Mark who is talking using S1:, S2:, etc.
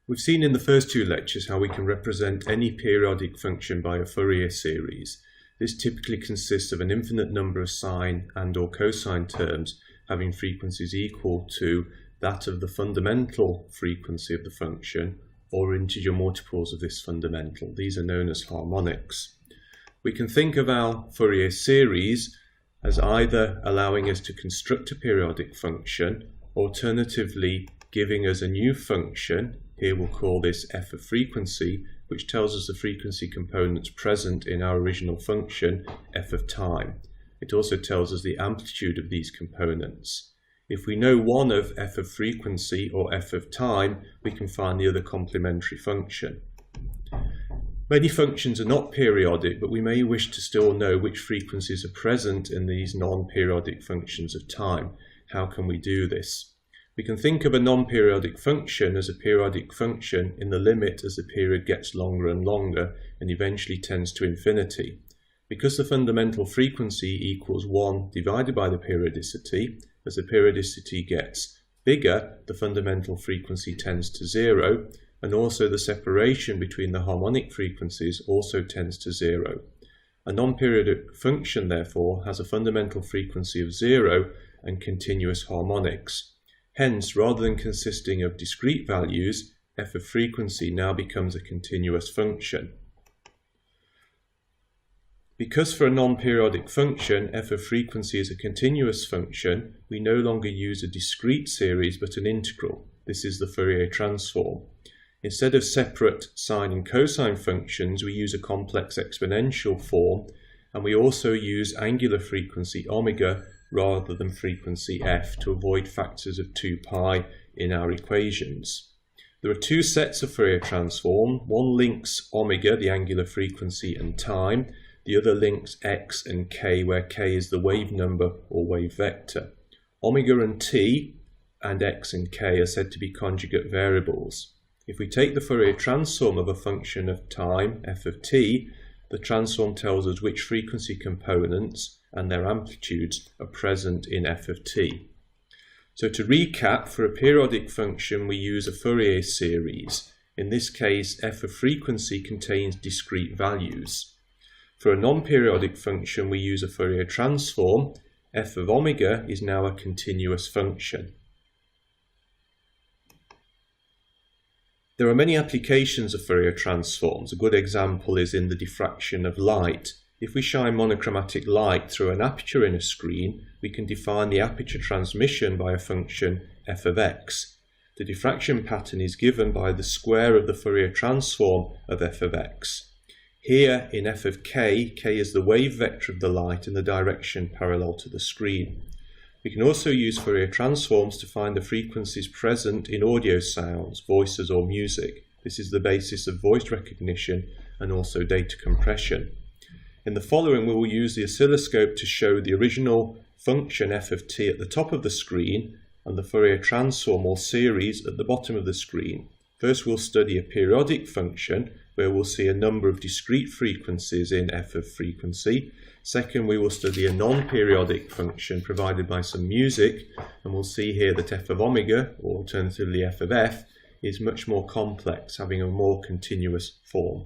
S1: We've seen in the first two lectures how we can represent any periodic function by a Fourier series. This typically consists of an infinite number of sine and or cosine terms having frequencies equal to that of the fundamental frequency of the function or integer multiples of this fundamental. These are known as harmonics. We can think of our Fourier series as either allowing us to construct a periodic function, alternatively giving us a new function. Here we'll call this f of frequency, which tells us the frequency components present in our original function, f of time. It also tells us the amplitude of these components. If we know one of f of frequency or f of time, we can find the other complementary function. Many functions are not periodic, but we may wish to still know which frequencies are present in these non-periodic functions of time. How can we do this? We can think of a non-periodic function as a periodic function in the limit as the period gets longer and longer and eventually tends to infinity. Because the fundamental frequency equals 1 divided by the periodicity, as the periodicity gets bigger, the fundamental frequency tends to 0, and also the separation between the harmonic frequencies also tends to 0. A non-periodic function, therefore, has a fundamental frequency of 0 and continuous harmonics. Hence, rather than consisting of discrete values, f of frequency now becomes a continuous function. Because for a non-periodic function, f of frequency is a continuous function, we no longer use a discrete series but an integral. This is the Fourier transform. Instead of separate sine and cosine functions, we use a complex exponential form, and we also use angular frequency omega rather than frequency f to avoid factors of 2 pi in our equations. There are two sets of Fourier transform. One links omega, the angular frequency, and time. The other links x and k, where k is the wave number or wave vector. Omega and t and x and k are said to be conjugate variables. If we take the Fourier transform of a function of time, f of t, the transform tells us which frequency components and their amplitudes are present in f of t. So to recap, for a periodic function we use a Fourier series. In this case, f of frequency contains discrete values. For a non-periodic function we use a Fourier transform. F of omega is now a continuous function. There are many applications of Fourier transforms. A good example is in the diffraction of light. If we shine monochromatic light through an aperture in a screen, we can define the aperture transmission by a function f of x. The diffraction pattern is given by the square of the Fourier transform of f of x. Here in f of k, k is the wave vector of the light in the direction parallel to the screen. We can also use Fourier transforms to find the frequencies present in audio sounds, voices or music. This is the basis of voice recognition and also data compression. In the following, we will use the oscilloscope to show the original function f of t at the top of the screen and the Fourier transform or series at the bottom of the screen. First, we'll study a periodic function where we'll see a number of discrete frequencies in f of frequency. Second, we will study a non-periodic function provided by some music, and we'll see here that f of omega, or alternatively f of f, is much more complex, having a more continuous form.